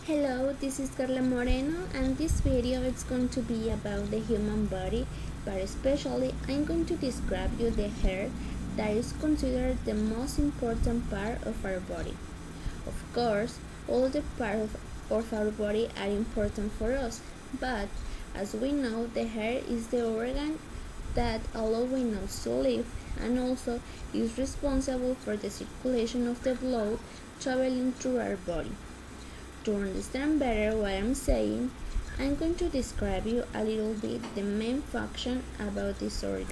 Hello, this is Carla Moreno, and this video is going to be about the human body, but especially I'm going to describe you the hair that is considered the most important part of our body. Of course, all the parts of our body are important for us, but as we know, the hair is the organ that allows us to live and also is responsible for the circulation of the blood traveling through our body. To understand better what I'm saying, I'm going to describe you a little bit the main function about this organ.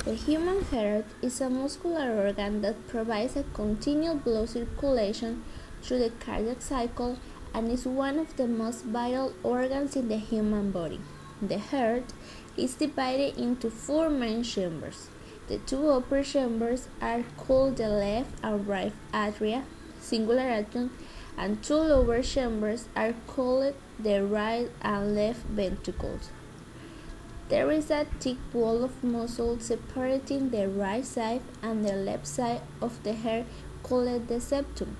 The human heart is a muscular organ that provides a continual blood circulation through the cardiac cycle and is one of the most vital organs in the human body. The heart is divided into four main chambers. The two upper chambers are called the left and right atria, singular atrium, and two lower chambers are called the right and left ventricles. There is a thick wall of muscle separating the right side and the left side of the hair called the septum.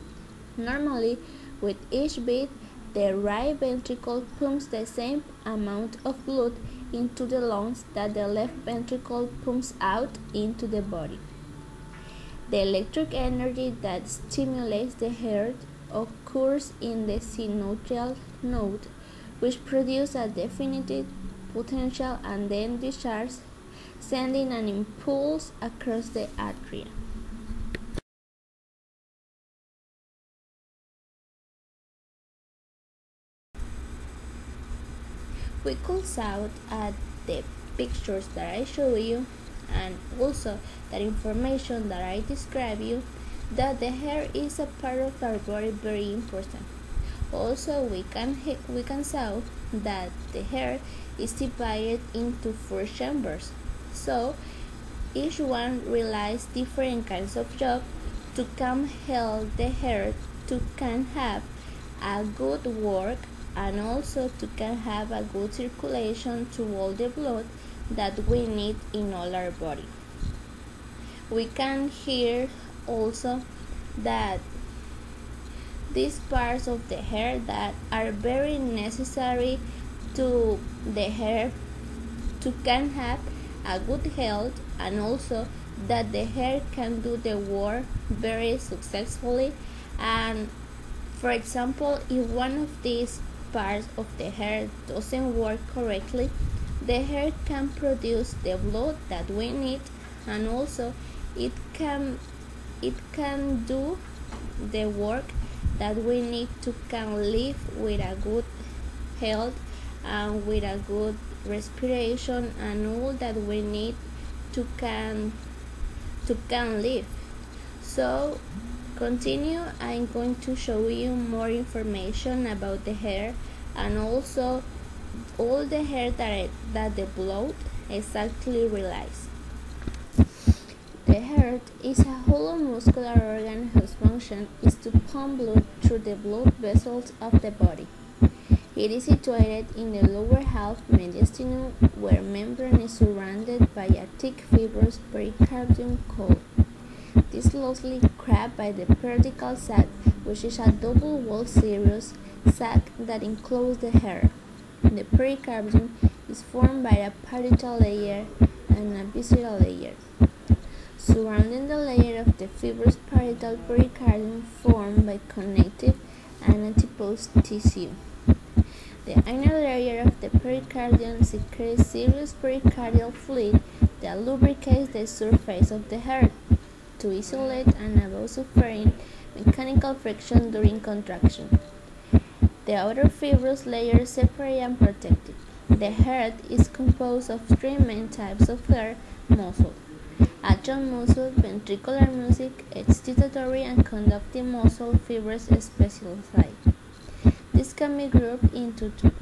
Normally, with each beat, the right ventricle pumps the same amount of blood into the lungs that the left ventricle pumps out into the body. The electric energy that stimulates the heart occurs in the synovial node, which produces a definite potential and then discharges, sending an impulse across the atria. We could out at the pictures that I show you and also that information that I describe you that the hair is a part of our body very important. Also, we can saw that the hair is divided into four chambers, so each one relies different kinds of job to can help the hair to can have a good work and also to can have a good circulation to all the blood that we need in all our body. We can hear also that these parts of the hair that are very necessary to the hair to can have a good health and also that the hair can do the work very successfully. And for example, if one of these parts of the hair doesn't work correctly, the hair can produce the blood that we need and also it can do the work that we need to can live with a good health and with a good respiration and all that we need to can live. So continue, I'm going to show you more information about the hair and also all the hair that the blood exactly relies. The heart is a hollow muscular organ whose function is to pump blood through the blood vessels of the body. It is situated in the lower half mediastinum, where membrane is surrounded by a thick fibrous pericardium called. This is closely crowded by the pericardial sac, which is a double-walled serous sac that encloses the hair. The pericardium is formed by a parietal layer and a visceral layer. Surrounding the layer of the fibrous parietal pericardium formed by connective and adipose tissue. The inner layer of the pericardium secretes serous pericardial fluid that lubricates the surface of the hair to isolate and avoid suffering mechanical friction during contraction. The outer fibrous layer is separate and protected. The heart is composed of three main types of hair muscle: atrial muscle, ventricular muscle, excitatory and conductive muscle fibers specialized. This can be grouped into two: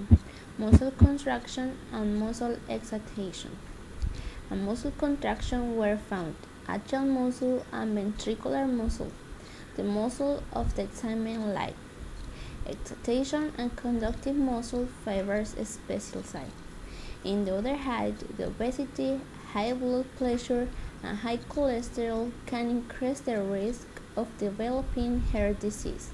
muscle contraction and muscle excitation. A muscle contraction were found atrial muscle and ventricular muscle, the muscle of the excitement light. Excitation and conductive muscle fibers specialized. In the other hand, the obesity, high blood pressure, and high cholesterol can increase the risk of developing heart disease.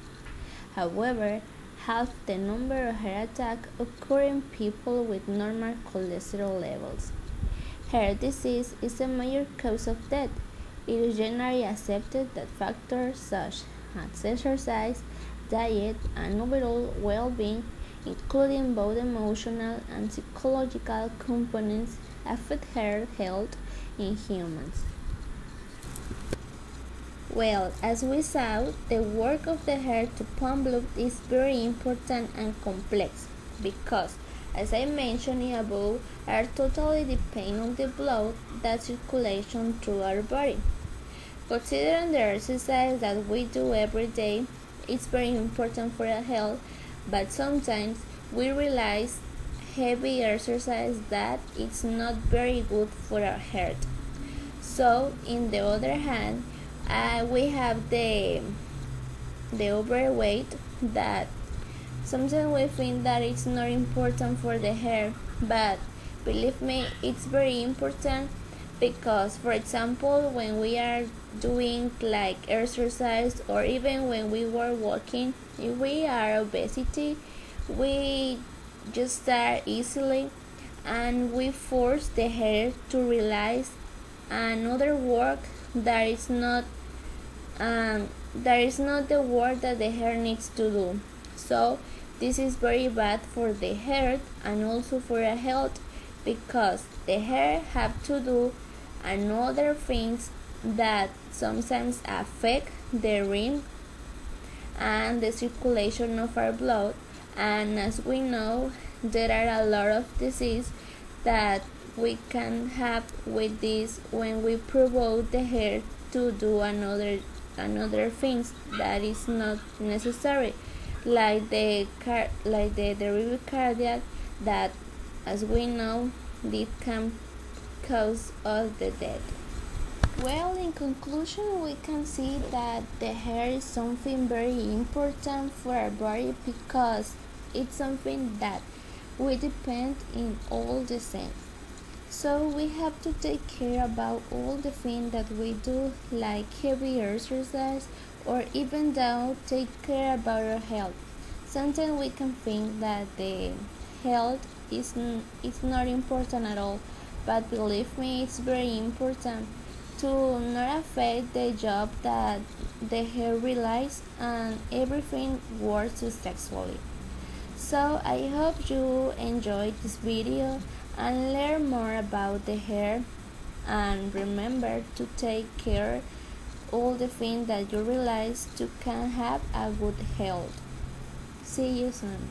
However, half the number of heart attacks occur in people with normal cholesterol levels. Heart disease is a major cause of death. It is generally accepted that factors such as exercise, diet, and overall well-being, including both emotional and psychological components, affect heart health in humans. Well, as we saw, the work of the heart to pump blood is very important and complex because, as I mentioned above, are totally depend on the blood that circulation through our body. Considering the exercise that we do every day, it's very important for our health, but sometimes we realize heavy exercise that it's not very good for our heart. So, in the other hand, we have the overweight that sometimes we think that it's not important for the hair, but believe me, it's very important because, for example, when we are doing like exercise or even when we were walking, if we are obesity, we just start easily and we force the hair to realize another work that is not the work that the hair needs to do. So this is very bad for the hair and also for our health because the hair have to do another things that sometimes affect the rim and the circulation of our blood, and as we know there are a lot of disease that we can have with this when we provoke the hair to do another things that is not necessary, like the derivative cardiac that, as we know, this can cause us the death. Well, in conclusion, we can see that the hair is something very important for our body because it's something that we depend in all the sense. So we have to take care about all the things that we do, like heavy exercise, or even though take care about our health. Sometimes we can think that the health is not important at all, but believe me, it's very important to not affect the job that the hair relies and everything works successfully. So I hope you enjoyed this video and learn more about the hair, and remember to take care all the things that you realize to can have a good health. See you soon.